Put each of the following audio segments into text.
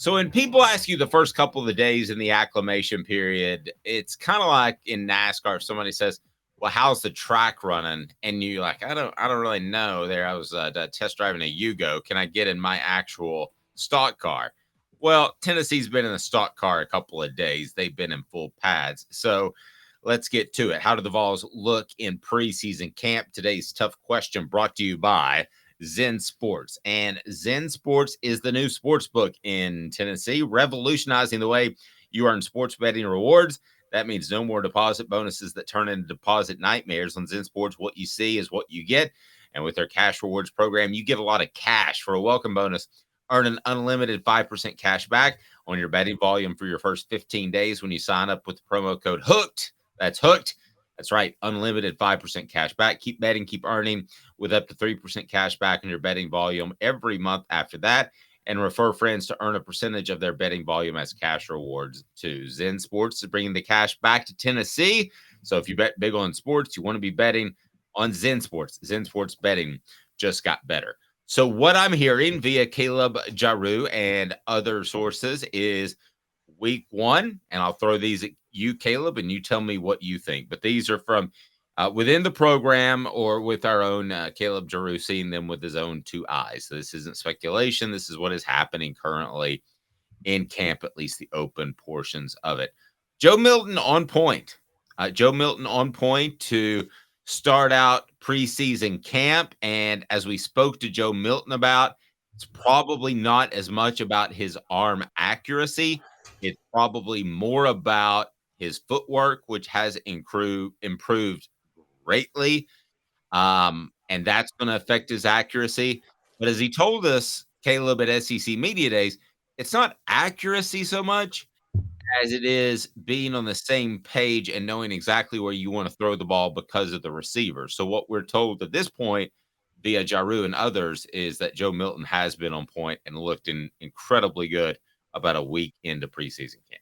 So when people ask you the first couple of the days in the acclimation period, it's kind of like in NASCAR. If somebody says, "Well, how's the track running?" and you're like, "I don't really know." There, I was test driving a Yugo. Can I get in my actual stock car? Well, Tennessee's been in a stock car a couple of days. They've been in full pads. So let's get to it. How do the Vols look in preseason camp? Today's tough question brought to you by Zen Sports. And Zen Sports is the new sports book in Tennessee, revolutionizing the way you earn sports betting rewards. That means no more deposit bonuses that turn into deposit nightmares. On Zen Sports, what you see is what you get. And with their cash rewards program, you get a lot of cash for a welcome bonus. Earn an unlimited 5% cash back on your betting volume for your first 15 days when you sign up with the promo code HOOKED. That's HOOKED. That's right. Unlimited 5% cash back. Keep betting, keep earning with up to 3% cash back on your betting volume every month after that. And refer friends to earn a percentage of their betting volume as cash rewards too. Zen Sports is bringing the cash back to Tennessee. So if you bet big on sports, you want to be betting on Zen Sports. Zen Sports betting just got better. So what I'm hearing via Caleb Jaru and other sources is week one, and I'll throw these at you, Caleb, and you tell me what you think. But these are from within the program or with our own Caleb Jaru, seeing them with his own two eyes. So this isn't speculation. This is what is happening currently in camp, at least the open portions of it. Joe Milton on point. Joe Milton on point to start out preseason camp. And as we spoke to Joe Milton about, it's probably not as much about his arm accuracy. It's probably more about his footwork, which has improved greatly. And that's going to affect his accuracy. But as he told us, Caleb, at SEC Media Days, it's not accuracy so much as it is being on the same page and knowing exactly where you want to throw the ball because of the receiver. So what we're told at this point via Jaru and others is that Joe Milton has been on point and looked incredibly good about a week into preseason camp.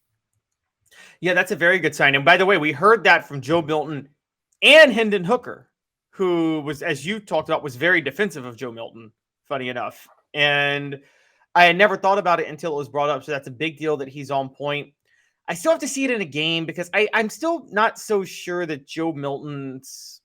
Yeah, that's a very good sign. And by the way, we heard that from Joe Milton and Hendon Hooker, who was, as you talked about, was very defensive of Joe Milton, funny enough. And I had never thought about it until it was brought up. So that's a big deal that he's on point. I still have to see it in a game because I'm still not so sure that Joe Milton's...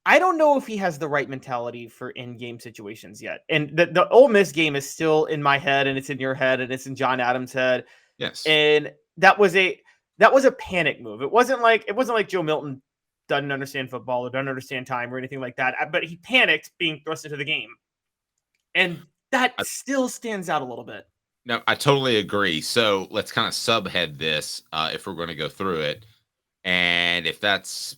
I don't know if he has the right mentality for in-game situations yet. And the Ole Miss game is still in my head, and it's in your head, and it's in John Adams' head. Yes. And that was a panic move. It wasn't like Joe Milton doesn't understand football or doesn't understand time or anything like that. But he panicked being thrust into the game. And that still stands out a little bit. No, I totally agree. So let's kind of subhead this if we're going to go through it. And if that's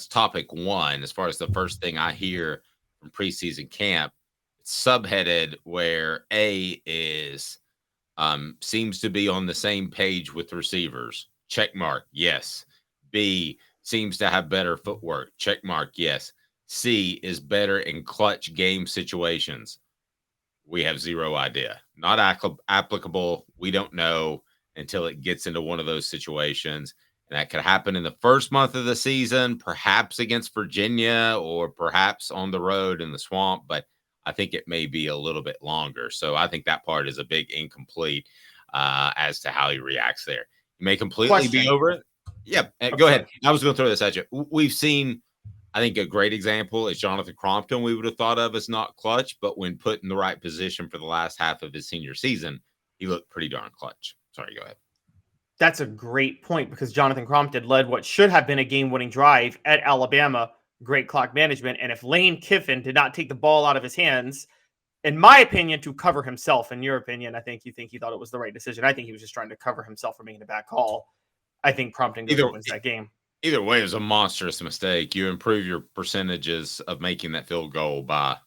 topic one, as far as the first thing I hear from preseason camp, it's subheaded where A is seems to be on the same page with receivers. Check mark, yes. B seems to have better footwork. Check mark, yes. C is better in clutch game situations. We have zero idea. Not applicable. We don't know until it gets into one of those situations. And that could happen in the first month of the season, perhaps against Virginia or perhaps on the road in the swamp. But I think it may be a little bit longer. So I think that part is a big incomplete as to how he reacts there. He may completely be over it. Yeah, go ahead. I was going to throw this at you. We've seen, I think a great example is Jonathan Crompton. We would have thought of as not clutch, but when put in the right position for the last half of his senior season, he looked pretty darn clutch. Sorry, go ahead. That's a great point because Jonathan Crompton led what should have been a game-winning drive at Alabama. Great clock management. And if Lane Kiffin did not take the ball out of his hands, in my opinion, to cover himself, in your opinion, I think you think he thought it was the right decision. I think he was just trying to cover himself from making a bad call. I think Crompton goes and wins that game. Either way, it was a monstrous mistake. You improve your percentages of making that field goal by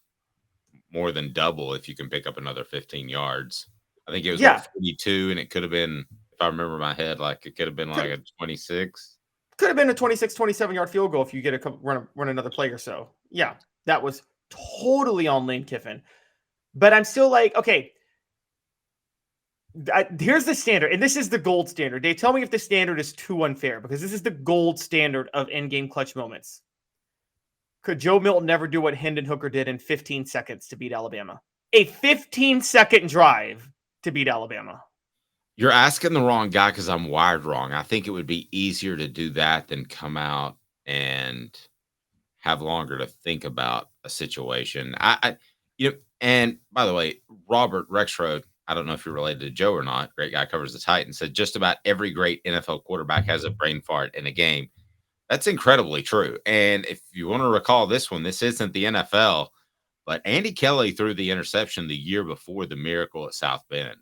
more than double if you can pick up another 15 yards. I think it was 42, and it could have been, if I remember my head, like it could have been like a 26. Could have been a 26, 27-yard field goal if you get a run another play or so. Yeah, that was totally on Lane Kiffin. But I'm still like, okay, here's the standard, and this is the gold standard. Dave, tell me if the standard is too unfair, because this is the gold standard of in-game clutch moments. Could Joe Milton never do what Hendon Hooker did in 15 seconds to beat Alabama? A 15-second drive to beat Alabama. You're asking the wrong guy because I'm wired wrong. I think it would be easier to do that than come out and have longer to think about a situation. And by the way, Robert Rexroad, I don't know if you're related to Joe or not. Great guy, covers the Titans. Said just about every great NFL quarterback has a brain fart in a game. That's incredibly true. And if you want to recall this one, this isn't the NFL, but Andy Kelly threw the interception the year before the miracle at South Bend.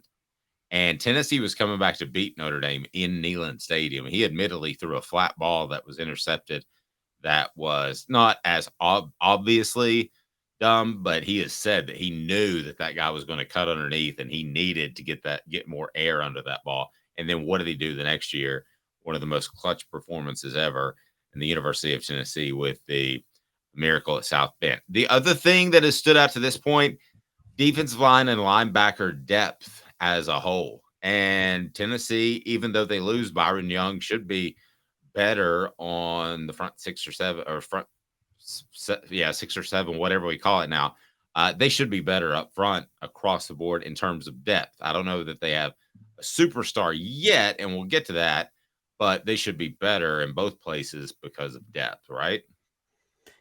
And Tennessee was coming back to beat Notre Dame in Neyland Stadium. He admittedly threw a flat ball that was intercepted that was not as obviously dumb, but he has said that he knew that that guy was going to cut underneath and he needed to get more air under that ball. And then what did he do the next year? One of the most clutch performances ever in the University of Tennessee with the miracle at South Bend. The other thing that has stood out to this point, defensive line and linebacker depth as a whole. And Tennessee, even though they lose Byron Young, should be better on the front 6 or 7 or front 6 or 7, whatever we call it now. They should be better up front across the board in terms of depth. I don't know that they have a superstar yet, and we'll get to that, but they should be better in both places because of depth, right?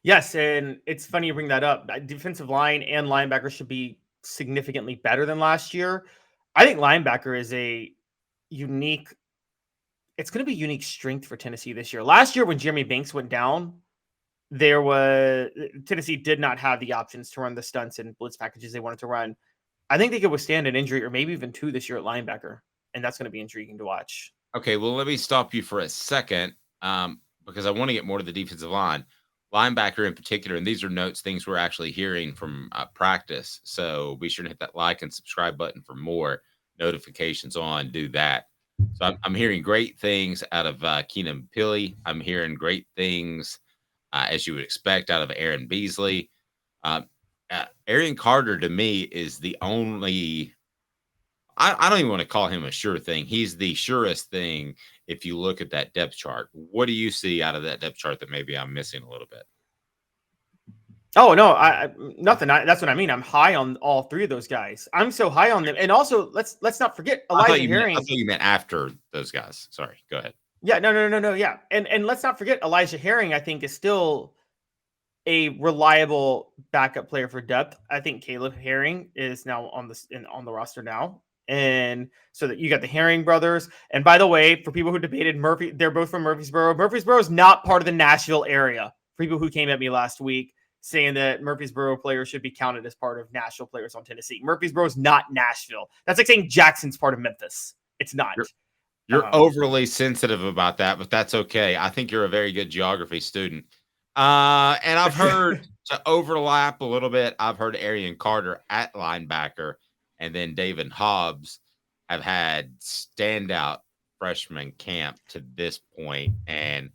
Yes, and it's funny you bring that up. Defensive line and linebacker should be significantly better than last year. I think linebacker is a unique it's going to be unique strength for Tennessee this year. Last year when Jeremy Banks went down, Tennessee did not have the options to run the stunts and blitz packages they wanted to run. I think they could withstand an injury or maybe even 2 this year at linebacker, and that's going to be intriguing to watch. Okay, well, let me stop you for a second because I want to get more to the defensive line. Linebacker in particular, and these are notes, things we're actually hearing from practice. So be sure to hit that like and subscribe button for more notifications on. Do that. So I'm hearing great things out of Keenan Pili. I'm hearing great things, as you would expect, out of Aaron Beasley. Arian Carter, to me, is the only I don't even want to call him a sure thing. He's the surest thing if you look at that depth chart. What do you see out of that depth chart that maybe I'm missing a little bit? Oh no, nothing. That's what I mean. I'm high on all 3 of those guys. I'm so high on them, and also let's not forget Elijah Herring. I thought you meant after those guys. Sorry, go ahead. Yeah, no. Yeah, and let's not forget Elijah Herring. I think is still a reliable backup player for depth. I think Caleb Herring is now on the roster now. And so that you got the Herring brothers. And by the way, for people who debated Murphy, they're both from Murfreesboro. Murfreesboro is not part of the Nashville area. For people who came at me last week saying that Murfreesboro players should be counted as part of Nashville players on Tennessee. Murfreesboro is not Nashville. That's like saying Jackson's part of Memphis. It's not. You're overly sensitive about that, but that's okay. I think you're a very good geography student. And I've heard to overlap a little bit. I've heard Arian Carter at linebacker and then David Hobbs have had standout freshman camp to this point, and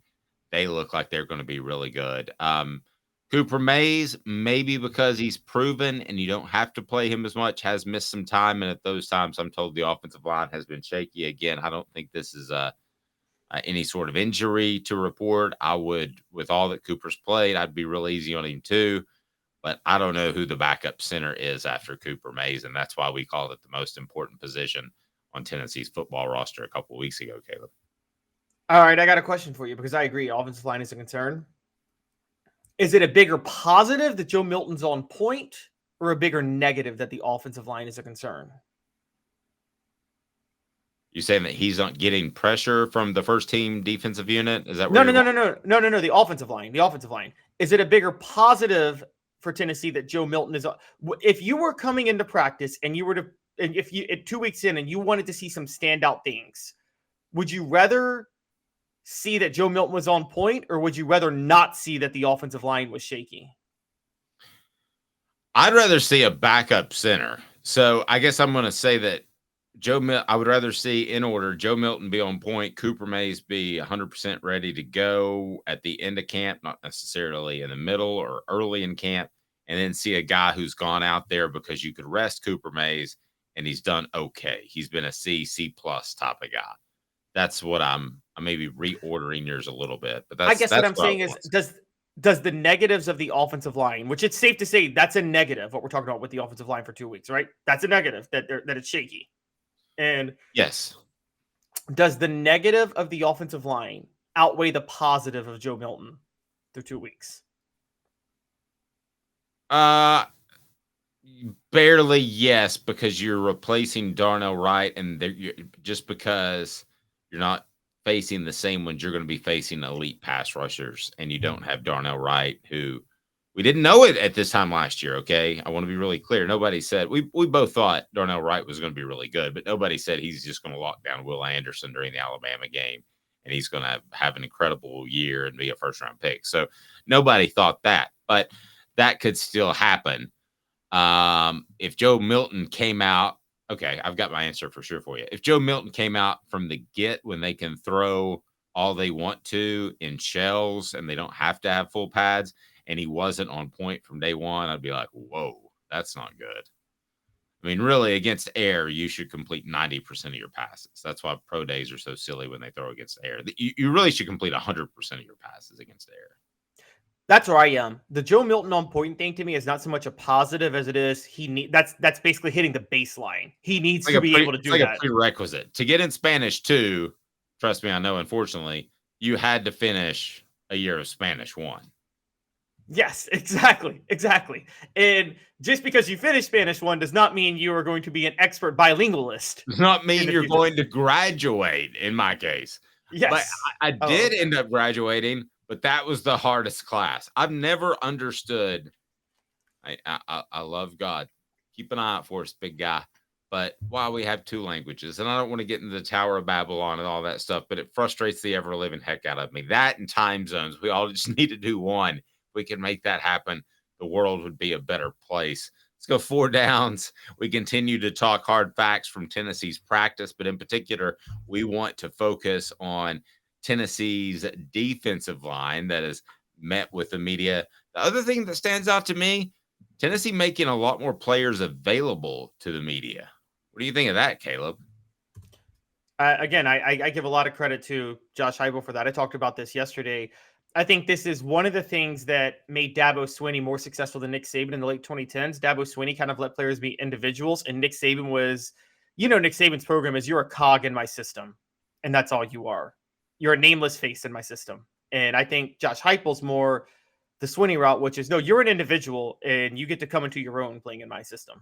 they look like they're going to be really good. Cooper Mays, maybe because he's proven and you don't have to play him as much, has missed some time. And at those times, I'm told the offensive line has been shaky again. I don't think this is any sort of injury to report. I would, with all that Cooper's played, I'd be real easy on him too. But I don't know who the backup center is after Cooper Mays, and that's why we called it the most important position on Tennessee's football roster a couple of weeks ago, Caleb. All right, I got a question for you because I agree. Offensive line is a concern. Is it a bigger positive that Joe Milton's on point or a bigger negative that the offensive line is a concern? You saying that he's not getting pressure from the first team defensive unit? Is that No. The offensive line. The offensive line. Is it a bigger positive for Tennessee that Joe Milton is? If you were coming into practice and you were to, and if you 2 weeks in and you wanted to see some standout things, would you rather see that Joe Milton was on point, or would you rather not see that the offensive line was shaky? I'd rather see a backup center. So I guess I'm going to say that I would rather see, in order, Joe Milton be on point, Cooper Mays be 100% ready to go at the end of camp, not necessarily in the middle or early in camp, and then see a guy who's gone out there because you could rest Cooper Mays and he's done okay. He's been a C+ type of guy. That's what I'm maybe reordering yours a little bit. But I guess what I'm saying is, does the negatives of the offensive line, which it's safe to say that's a negative, what we're talking about with the offensive line for 2 weeks, right? That's a negative that it's shaky. And Yes. does the negative of the offensive line outweigh the positive of Joe Milton through 2 weeks? Uh, Barely, yes, because you're replacing Darnell Wright, and just because you're not facing the same ones, you're going to be facing elite pass rushers, and you don't have Darnell Wright, who we didn't know it at this time last year. Okay, I want to be really clear. Nobody said we both thought Darnell Wright was going to be really good, but nobody said he's just going to lock down Will Anderson during the Alabama game, and he's going to have an incredible year and be a first round pick. So nobody thought that, but that could still happen. If Joe Milton came out, okay, I've got my answer for sure for you. If Joe Milton came out from the get when they can throw all they want to in shells and they don't have to have full pads, and he wasn't on point from day one, I'd be like, whoa, that's not good. I mean, really, against air, you should complete 90% of your passes. That's why pro days are so silly when they throw against air. You really should complete 100% of your passes against air. That's where I am. The Joe Milton on point thing to me is not so much a positive as it is that's basically hitting the baseline. He needs to be able to do it's like that. a prerequisite to get in Spanish too. Trust me, I know. Unfortunately, you had to finish a year of Spanish 1. Yes, exactly. And just because you finish Spanish 1 does not mean you are going to be an expert bilingualist. Does not mean you're going to graduate. In my case, yes, but I did end up graduating. But that was the hardest class. I've never understood. I love God. Keep an eye out for us, big guy. But why we have 2 languages, and I don't want to get into the Tower of Babylon and all that stuff, but it frustrates the ever living heck out of me. That and time zones, we all just need to do one. If we can make that happen, the world would be a better place. Let's go 4 downs. We continue to talk hard facts from Tennessee's practice, but in particular, we want to focus on Tennessee's defensive line that has met with the media. The other thing that stands out to me, Tennessee making a lot more players available to the media. What do you think of that, Caleb? Again, I give a lot of credit to Josh Heupel for that. I talked about this yesterday. I think this is one of the things that made Dabo Swinney more successful than Nick Saban in the late 2010s. Dabo Swinney kind of let players be individuals, and Nick Saban was, Nick Saban's program is you're a cog in my system, and that's all you are. You're a nameless face in my system. And I think Josh Heupel's more the Swinney route, which is, no, you're an individual, and you get to come into your own playing in my system.